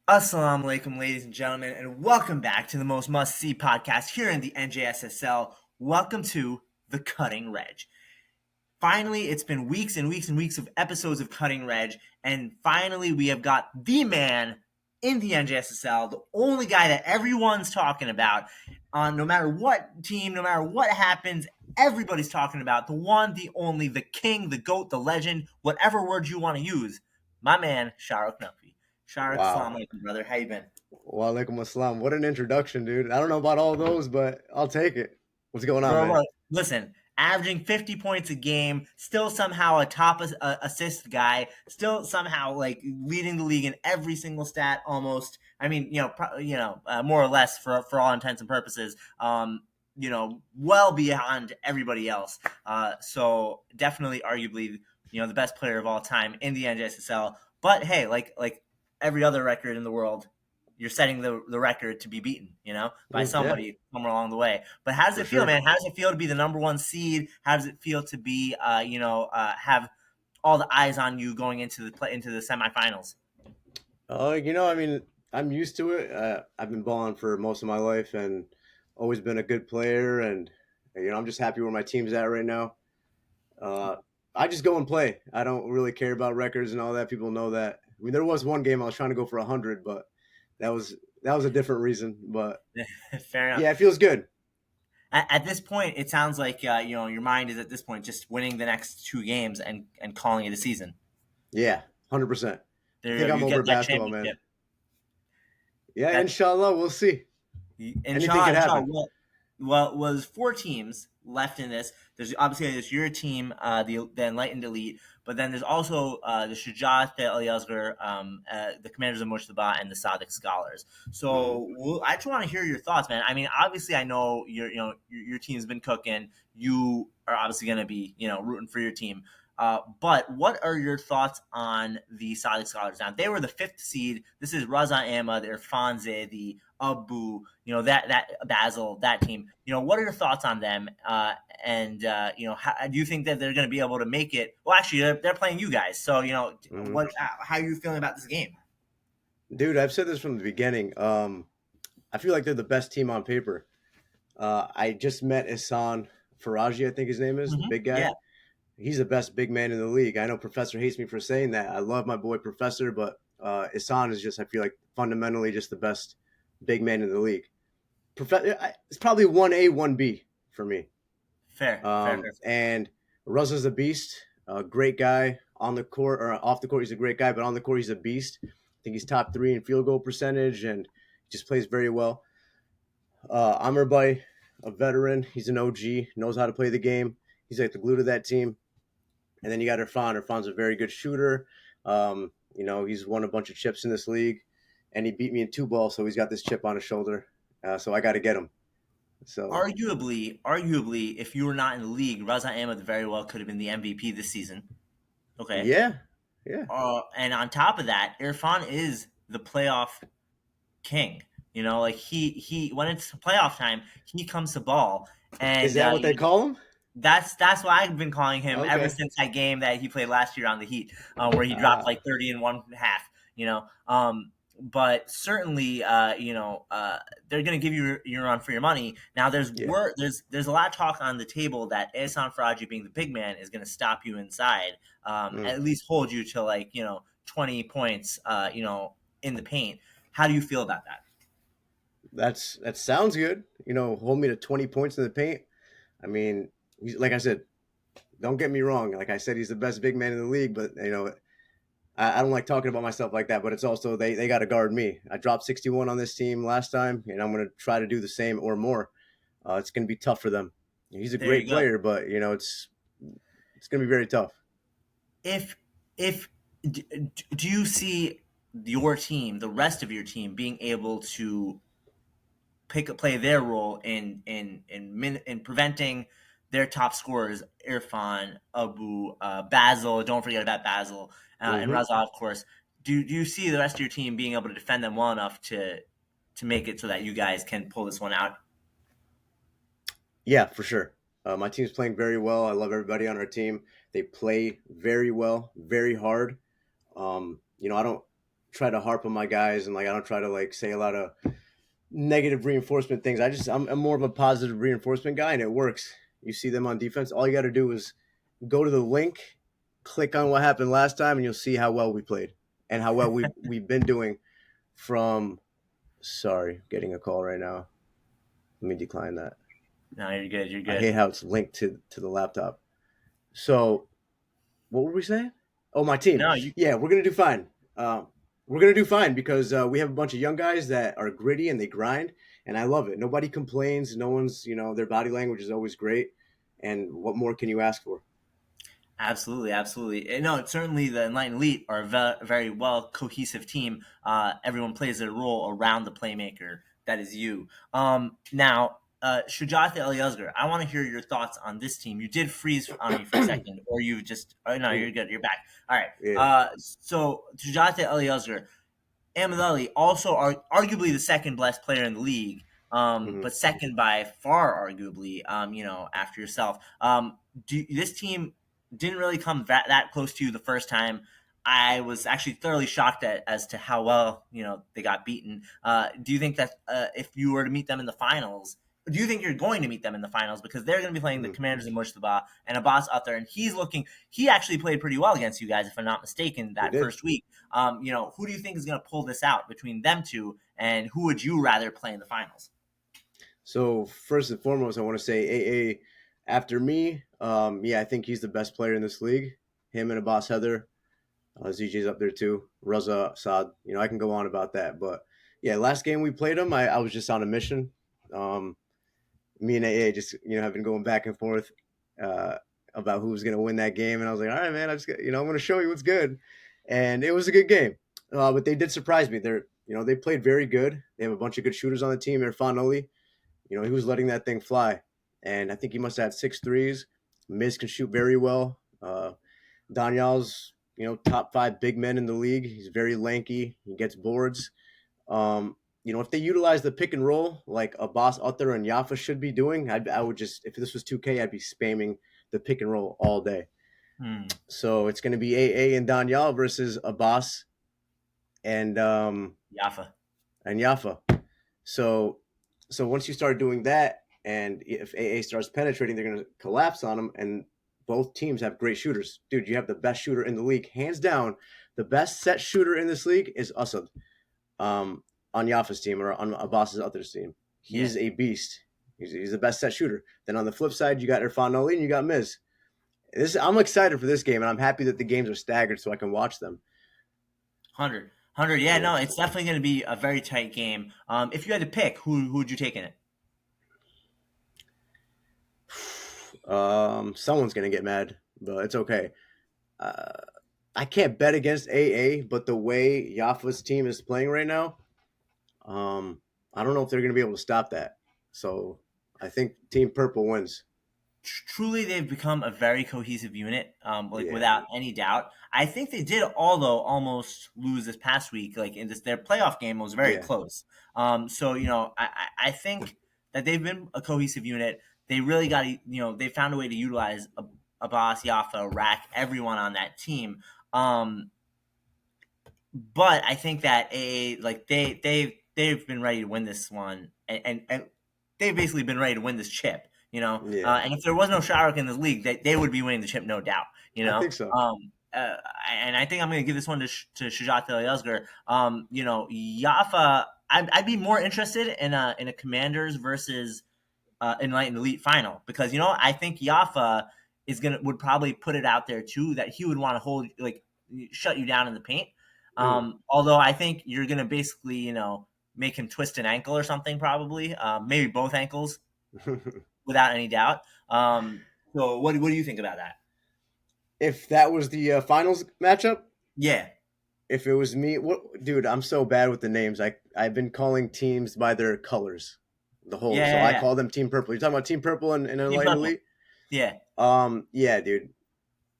Assalamu alaikum, ladies and gentlemen, and welcome back to the most must-see podcast here in the NJSSL. Welcome to the Cutting Redge. Finally, it's been weeks and weeks and weeks of episodes of Cutting Redge, and finally we have got the man in the NJSSL, the only guy that everyone's talking about. No matter what team, no matter what happens, everybody's talking about the one, the only, the king, the goat, the legend, whatever word you want to use. My man, Shahrukh Naqvi. Shahrukh, Wow. assalamu alaikum, brother. How you been? Wa alaikum assalam. What an introduction, dude. I don't know about all those, but I'll take it. What's going on, Bro, man? look, listen, averaging 50 points a game, still somehow a top assist guy, still somehow like leading the league in every single stat almost. I mean, more or less for all intents and purposes. Well beyond everybody else. So definitely, arguably, the best player of all time in the NJSSL. But hey, like every other record in the world, you're setting the record to be beaten, by Yeah, somebody somewhere along the way. But how does for it feel, sure. man? How does it feel to be the number one seed? How does it feel to be, have all the eyes on you going into the semifinals? I mean, I'm used to it. I've been balling for most of my life and always been a good player. And, I'm just happy where my team's at right now. Uh, I just go and play. I don't really care about records and all that. People know that. I mean, there was one game I was trying to go for 100, but that was that was a different reason. But Fair enough. yeah, it feels good. At this point, it sounds like your mind is at this point just winning the next two games and calling it a season. Yeah, 100%. I There you think go. I'm You over get that basketball, man. championship. Yeah, That inshallah, we'll see. Anything could inshallah. happen. Well, was four teams left in this. There's obviously your team, the Enlightened Elite, but then there's also the Shuja'at-e-Ali Asghar, the Commanders of Mujtaba, and the Sadiq Scholars. Hmm. So I just want to hear your thoughts, man. I mean, obviously, I know your team's been cooking. You are obviously going to be rooting for your team. But what are your thoughts on the Sadiq Scholars? Now they were the fifth seed. This is Raza Ahmad, Irfanze, the Abu, that Basel, that team. What are your thoughts on them? And how, do you think that they're going to be able to make it? Well, actually, they're playing you guys, so Hmm. what? How are you feeling about this game? Dude, I've said this from the beginning. I feel like they're the best team on paper. I just met Isan Faraji, I think his name is, the big Yeah, guy. He's the best big man in the league. I know Professor hates me for saying that. I love my boy Professor, but Isan is just, I feel like, fundamentally just the best big man in the league. It's probably 1A, 1B for me. fair, fair, fair. And Russell's a beast, a great guy on the court or off the court. He's a great guy, but on the court, he's a beast. I think he's top three in field goal percentage and just plays very well. Amr Bay, a veteran, he's an OG, knows how to play the game. He's like the glue to that team. And then you got Irfan. Irfan's a very good shooter. He's won a bunch of chips in this league, and he beat me in two ball, so he's got this chip on his shoulder. So I got to get him. So Arguably, if you were not in the league, Raza Ahmed very well could have been the MVP this season. Okay. yeah, yeah. And on top of that, Irfan is the playoff king. Like he when it's playoff time, he comes to ball, Is and that what they call him? that's why I've been calling him ever Okay. since that game that he played last year on the Heat, where he dropped like Ah, 30 in one half. But certainly, they're going to give you your run for your money. Now, yeah. there's a lot of talk on the table that Ehsan Faraji being the big man is going to stop you inside, Mm. at least hold you to 20 points, in the paint. How do you feel about that? That sounds good. Hold me to 20 points in the paint. I mean, like I said, don't get me wrong. Like I said, he's the best big man in the league, but I don't like talking about myself like that. But it's also they got to guard me. I dropped 61 on this team last time, and I'm going to try to do the same or more. It's going to be tough for them. He's a There great you go. player, but it's going to be very tough. if if do you see your team, the rest of your team, being able to play their role in preventing their top scorers, Irfan, Abu, Basil? Don't forget about Basil, and Hmm. Raza, of course. Do you see the rest of your team being able to defend them well enough to make it so that you guys can pull this one out? Yeah, for sure. My team's playing very well. I love everybody on our team. They play very well, very hard. I don't try to harp on my guys, and like I don't try to like say a lot of negative reinforcement things. I'm more of a positive reinforcement guy, and it works. You see them on defense. All you got to do is go to the link, click on what happened last time, and you'll see how well we played and how well we've been doing. From sorry, getting a call right now. Let me decline that. No, you're good. You're I good. hate how it's linked to the laptop. So what were we saying? Oh, my team. No, you Yeah, we're gonna do fine. We're gonna do fine because we have a bunch of young guys that are gritty and they grind, and I love it. Nobody complains. No one's, their body language is always great. And what more can you ask for? absolutely, absolutely. No, it's certainly the Enlightened Elite are a very well cohesive team. Everyone plays their role around the playmaker that is you. Now, Shuja'at-e-Ali Asghar, I want to hear your thoughts on this team. You did freeze on me for a second, or you just, oh, no, you're good. You're back. All right. Yeah. So Shuja'at-e-Ali Asghar, Ahmed Ali, also arguably the second best player in the league, Hmm. but second by far, arguably, after yourself. This team didn't really come that close to you the first time. I was actually thoroughly shocked as to how well they got beaten. Do you think that if you were to meet them in the finals, do you think you're going to meet them in the finals because they're going to be playing the Hmm. Commanders of Mujtaba and Abbas out there, and he actually played pretty well against you guys, if I'm not mistaken, He that did. first week. Who do you think is going to pull this out between them two, and who would you rather play in the finals? So first and foremost, I want to say AA after me. Yeah, I think he's the best player in this league. Him and Abbas Heather. ZJ's up there too. Raza Saad. I can go on about that, but yeah, last game we played him, I was just on a mission. Um, Me and AA just have been going back and forth uh, about who was going to win that game, and I was like, all right, man, I'm going to show you what's good, and it was a good game. But they did surprise me. They played very good. They have a bunch of good shooters on the team. Irfan Ali, he was letting that thing fly, and I think he must have had 6 threes. Miz can shoot very well. Daniel's top 5 big men in the league. He's very lanky. He gets boards. If they utilize the pick and roll like Abbas Utter and Yafa should be doing, I would just, if this was 2K, I'd be spamming the pick and roll all day. Hmm. So it's going to be AA and Daniel versus Abbas and Yafa. Yafa. So once you start doing that, and if AA starts penetrating, they're going to collapse on them. And both teams have great shooters. Dude, you have the best shooter in the league, hands down. The best set shooter in this league is Asad. Um, on Yafa's team or on Abbas's other team. Yeah. He's a beast. He's the best set shooter. Then on the flip side, you got Irfan Ali and you got Miz. I'm excited for this game, and I'm happy that the games are staggered so I can watch them. 100. Yeah, Yeah. no, it's definitely going to be a very tight game. If you had to pick, who would you take in it? Someone's gonna get mad, but it's okay. Uh, I can't bet against AA, but the way Yafa's team is playing right now, I don't know if they're gonna be able to stop that. So I think Team Purple wins. Truly, they've become a very cohesive unit, like Yeah. without any doubt. I think they did, although almost lose this past week. Like in their playoff game was very Yeah. close. So I think that they've been a cohesive unit. They really got to, they found a way to utilize Abbas, Yafa, Rack, everyone on that team. But I think that like they've been ready to win this one, and they've basically been ready to win this chip. Yeah. And if there was no Shahrukh in this league, they would be winning the chip, no doubt. I think so. And I think I'm going to give this one to Shuja'at-e-Ali Asghar. Yafa, I'd be more interested in a Commanders versus Enlightened Elite final because I think Yafa would probably put it out there too that he would want to hold like shut you down in the paint. Mm. Although I think you're gonna basically make him twist an ankle or something probably maybe both ankles without any doubt. So what do you think about that? If that was the finals matchup, Yeah, if it was me, dude, I'm so bad with the names. I've been calling teams by their colors, the whole. yeah, So yeah, I yeah. call them Team Purple. You're talking about Team Purple and Team Enlightened Purple. Elite. Yeah, Yeah, dude.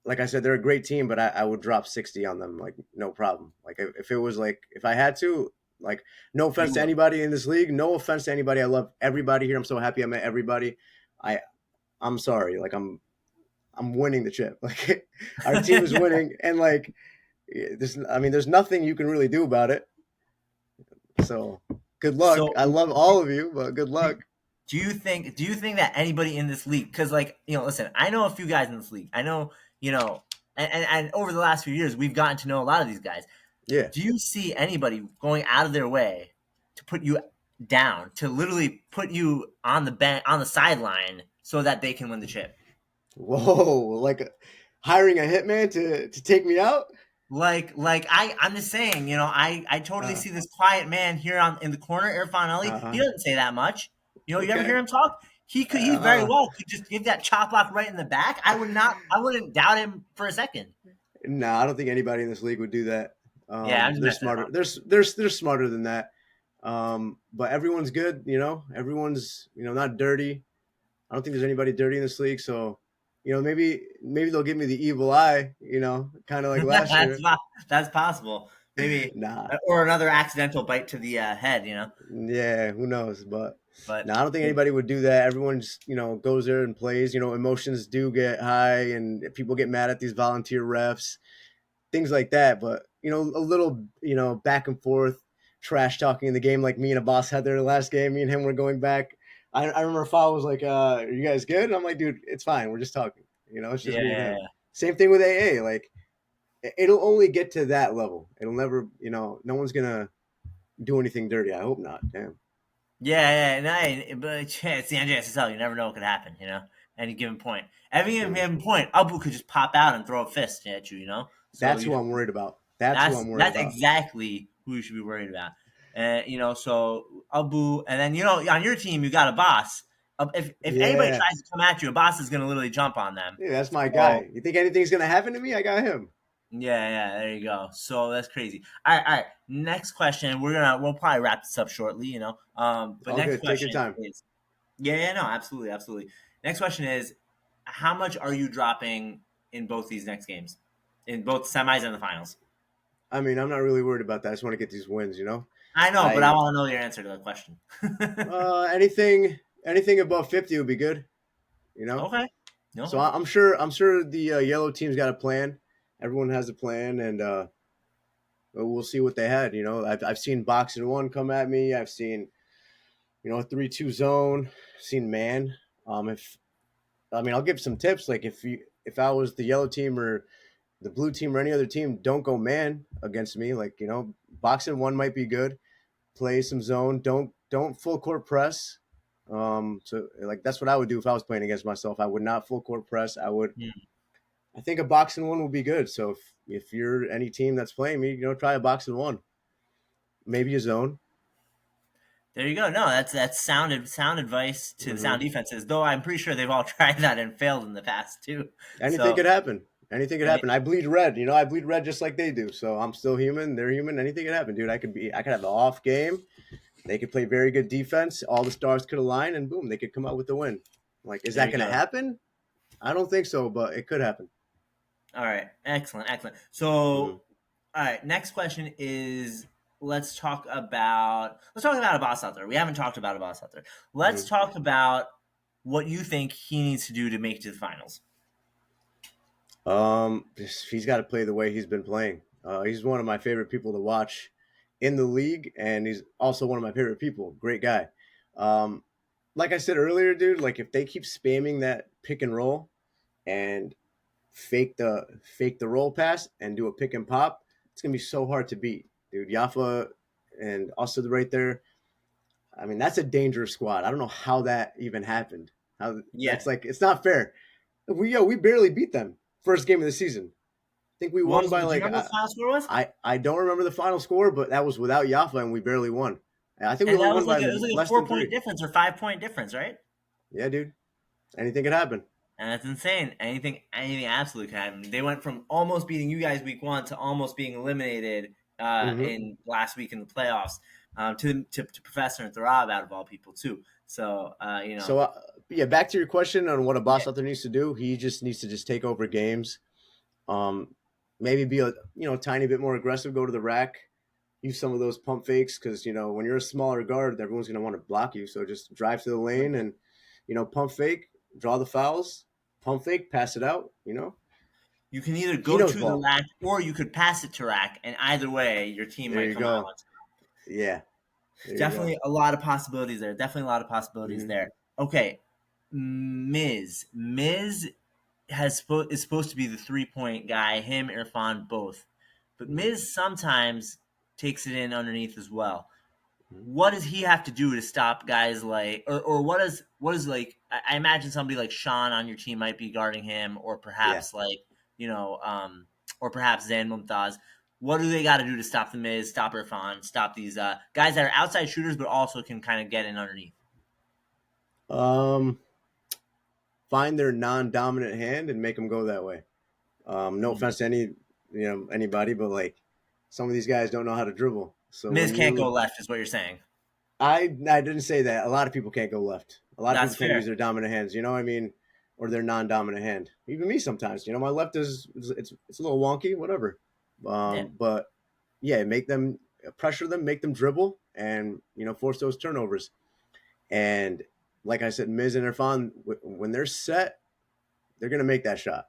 Like I said, they're a great team, but I would drop 60 on them, like no problem. Like if it was like if I had to, like no offense you to would. anybody in this league, no offense to anybody. I love everybody here. I'm so happy I met everybody. I I'm sorry, like I'm winning the chip. Like our team is winning, and like there's nothing you can really do about it. So good luck. So I love all of you, but good do, luck. do you think that anybody in this league, because like, listen, I know a few guys in this league. I know, and over the last few years we've gotten to know a lot of these guys. Yeah. Do you see anybody going out of their way to put you down, to literally put you on the bench, on the sideline, so that they can win the chip? Whoa, like hiring a hitman to take me out? I'm just saying, I totally Uh, see this quiet man here on in the corner, Irfan Ali. He uh, doesn't say that much. You ever hear okay. him talk? He very Uh, well could just give that chop block right in the back. I wouldn't doubt him for a second. no, I don't think anybody in this league would do that. Yeah, I'm just They're messing smarter. around. They're smarter than that. But everyone's good. Everyone's not dirty. I don't think there's anybody dirty in this league. So, maybe they'll give me the evil eye. Kind of like last that's year. that's possible. Maybe, Nah. or another accidental bite to the head. Yeah, who knows? But But no, I don't think anybody would do that. Everyone just, goes there and plays. Emotions do get high and people get mad at these volunteer refs, things like that. But, a little, back and forth, trash talking in the game like me and a boss had there the last game. Me and him were going back. I remember Fall was like, are you guys good? And I'm like, dude, it's fine. We're just talking. It's just yeah, me and yeah, him. yeah. Same thing with AA. Like, it'll only get to that level. It'll never, no one's going to do anything dirty. I hope not. Damn. Yeah, but yeah, it's the NJSSL. You never know what could happen. Any given point. Any True. given point, Abu could just pop out and throw a fist at you. So That's who I'm worried about. That's who that's I'm worried that's about. exactly who you should be worried about. And so Abu, and then on your team you got a boss. If anybody Yeah. tries to come at you, a boss is going to literally jump on them. Yeah, that's my So guy. You think anything's gonna happen to me? I got him. yeah, there you go. So that's crazy. All right. Next question. We'll probably wrap this up shortly. But All next good. Take your question time. is, yeah, no, absolutely, absolutely. Next question is, how much are you dropping in both these next games, in both semis and the finals? I mean, I'm not really worried about that. I just want to get these wins. I know, but I I want to know your answer to the question. anything above 50 would be good. You know. Okay. So Okay. I'm sure the yellow team's got a plan. Everyone has a plan, and we'll see what they had. I've seen boxing one come at me. I've seen a 3-2 zone. Seen man. If I mean, I'll give some tips. Like if I was the yellow team or the blue team or any other team, don't go man against me. Like boxing one might be good. Play some zone. Don't full court press. So like that's what I would do if I was playing against myself. I would not full court press. I would. Hmm. I think a boxing one would be good. So if you're any team that's playing me, try a boxing one. Maybe a zone. There you go. No, that's sound advice to the hmm sound defenses. Though I'm pretty sure they've all tried that and failed in the past too. Anything So could happen. Anything could any, happen. I bleed red. I bleed red just like they do. So I'm still human. They're human. Anything could happen, dude. I could have an off game. They could play very good defense. All the stars could align, and boom, they could come out with the win. Like, is there that you going to go. happen? I don't think so, but it could happen. All right, excellent, excellent. So, hmm all right, next question is let's talk about a boss out there. We haven't talked about a boss out there. Let's hmm talk about what you think he needs to do to make it to the finals. he's got to play the way he's been playing. He's one of my favorite people to watch in the league, and he's also one of my favorite people. Great guy. Um, like I said earlier, dude. Like if they keep spamming that pick and roll and fake the roll pass and do a pick and pop, it's gonna be so hard to beat, dude. Yafa and also right there. I mean, that's a dangerous squad. I don't know how that even happened. How Yeah. that's like it's not fair. We barely beat them first game of the season. I think we won by Do you like remember what the final score was? I don't remember the final score, but that was without Yafa and we barely won. I think we And only that won was by like a less than 4 point three. difference or 5 point difference, right? Yeah, dude. Anything could happen. And that's insane. Anything absolutely can happen. They went from almost beating you guys week one to almost being eliminated hmm in last week in the playoffs, to Professor and Thorab out of all people too. So So yeah, back to your question on what a yeah, boss out there needs to do. He just needs to just take over games. Um, Maybe be a tiny bit more aggressive. Go to the rack. Use some of those pump fakes because when you're a smaller guard, everyone's going to want to block you. So just drive to the lane and pump fake, draw the fouls, pump fake, pass it out. You can either He go knows to the ball. rack or you could pass it to rack, and either way, your team There might you come out go. on top. Yeah, there you go. Definitely a lot of possibilities there. Definitely a lot of possibilities Hmm. there. Okay, Miz is supposed to be the 3 point guy. Him, Irfan, both, but Hmm. Miz sometimes takes it in underneath as well. Hmm. What does he have to do to stop guys like, or what is like? I imagine somebody like Sean on your team might be guarding him, or Yeah. perhaps like you know, or perhaps Zan Mumtaz. What do they got to do to stop the Miz, stop Irfan, stop these guys that are outside shooters, but also can kind of get in underneath? Um, find their non-dominant hand and make them go that way. No offense to anybody, but like some of these guys don't know how to dribble. So Miz when can't go you, left, is what you're saying. I didn't say that. A lot of people can't go left. A lot of That's people can't use fair. their dominant hands. You know what I mean? Or their non-dominant hand. Even me sometimes. My left is it's a little wonky. Whatever. Yeah, But yeah, make them pressure them, make them dribble, and force those turnovers. And like I said, Miz and Irfan, when they're set, they're gonna make that shot.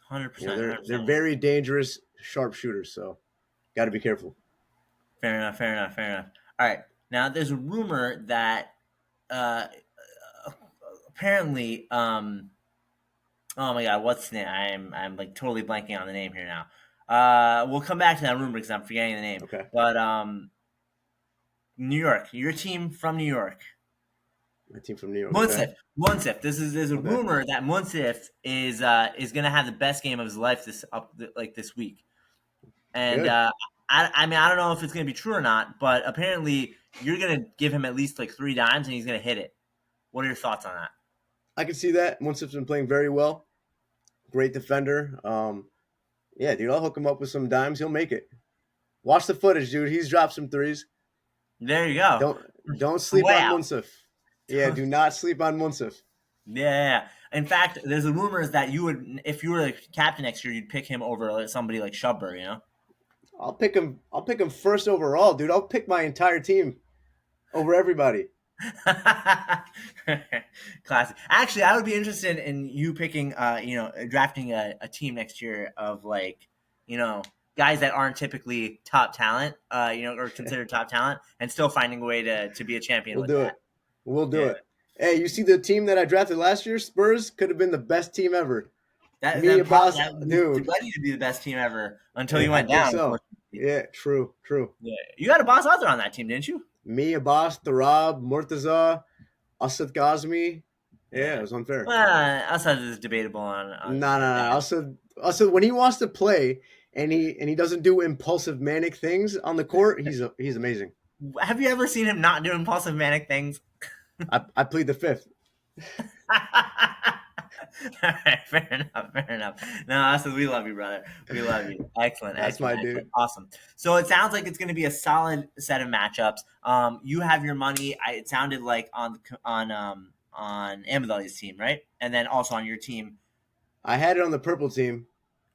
100%, They're 100%. very dangerous sharpshooters, so got to be careful. Fair enough. Fair enough. Fair enough. All right. Now, there's a rumor that uh, apparently, oh my God, what's the name? I'm like totally blanking on the name here now. We'll come back to that rumor because I'm forgetting the name. Okay, But New York, your team from New York, my team from New York. Okay, Munsif. There's a okay, rumor that Munsif is gonna have the best game of his life this week. And good. I mean, I don't know if it's going to be true or not, but apparently you're going to give him at least like 3 dimes and he's going to hit it. What are your thoughts on that? I can see that. Munsif's been playing very well. Great defender. Yeah, dude, I'll hook him up with some dimes. He'll make it. Watch the footage, dude. He's dropped some threes. There you go. Don't don't From sleep way on out. Munsif. Yeah, do not sleep on Munsif. Yeah. In fact, there's a rumors that you would, if you were the captain next year, you'd pick him over somebody like Shubber, you know? I'll pick him. I'll pick him first overall, dude. I'll pick my entire team over everybody. Classic. Actually, I would be interested in you picking, drafting a team next year of like, you know, guys that aren't typically top talent, or considered top talent, and still finding a way to be a champion We'll with do that. it. We'll do Yeah, it. Hey, you see the team that I drafted last year? Spurs could have been the best team ever. Me, a boss, that was dude. ready to be the best team ever until you I went think down. so. Unfortunately, Yeah, true, true. yeah, you got a boss Arthur on that team, didn't you? Me, a boss, Tarab, Murtaza, Asad Kazmi. Yeah, it Yeah. was unfair. Well, outside is debatable on No, no, no. that. Also, when he wants to play and he doesn't do impulsive manic things on the court, he's amazing. Have you ever seen him not do impulsive manic things? I plead the fifth. All right, fair enough, fair enough. No, Austin, we love you, brother. We love you. Excellent, That's excellent, my excellent. dude. Awesome. So it sounds like it's going to be a solid set of matchups. You have your money. It sounded like on Amadali's team, right? And then also on your team. I had it on the purple team.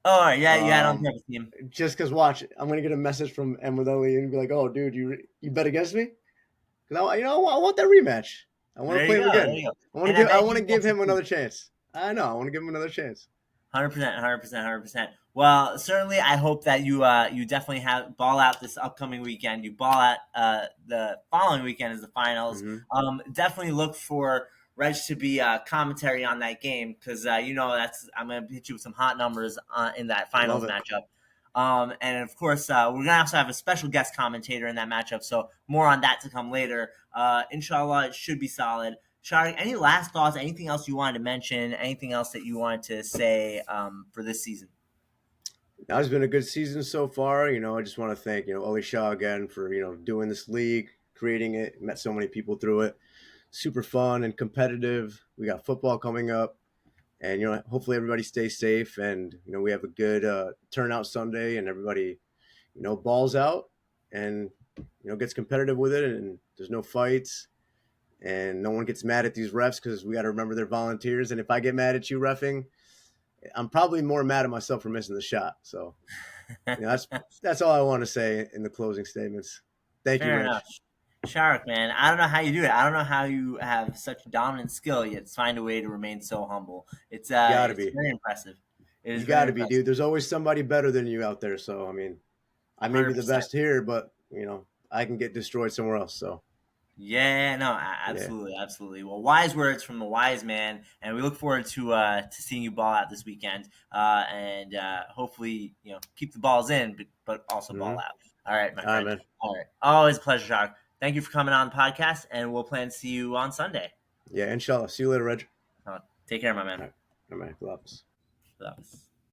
Oh, yeah, you had on Um, the team. just because watch, I'm gonna get a message from Emadali and be like, "Oh, dude, you bet against me?" Because I want that rematch. I want to There play you him go. There again. you go. I want to And I give I bet want he to give wants it him too. another chance. I know. I want to give him another chance. 100%, 100%, 100%. Well, certainly, I hope that you definitely have ball out this upcoming weekend. You ball out the following weekend is the finals. Hmm. Definitely look for Reg to be commentary on that game because that's I'm gonna hit you with some hot numbers in that Love finals it. matchup. And of course, we're gonna also have a special guest commentator in that matchup. So more on that to come later. Inshallah, it should be solid. Shari, any last thoughts? Anything else you wanted to mention? Anything else that you wanted to say for this season? Now it's been a good season so far. I just want to thank Ali Shah again for doing this league, creating it. Met so many people through it. Super fun and competitive. We got football coming up, and hopefully everybody stays safe, and we have a good turnout Sunday, and everybody balls out and gets competitive with it, and there's no fights, and no one gets mad at these refs because we got to remember they're volunteers. And if I get mad at you refing, I'm probably more mad at myself for missing the shot. So that's all I want to say in the closing statements. Thank you, Fair Reg. enough. Shahrukh, man, I don't know how you do it. I don't know how you have such dominant skill yet find a way to remain so humble. Gotta It's be. very impressive. It is You got very to be, impressive. dude. There's always somebody better than you out there. So I mean, I may be the 100%. best here, but I can get destroyed somewhere else. So Yeah, no, yeah. absolutely, absolutely. Well, wise words from the wise man, and we look forward to seeing you ball out this weekend, and hopefully, keep the balls in, but also ball Hmm. out. All right, my All right, friend. man. All right, always a pleasure, Shock. Thank you for coming on the podcast, and we'll plan to see you on Sunday. Yeah, inshallah. See you later, Reg. Take care, my man. All right, all right, man. Love. Love.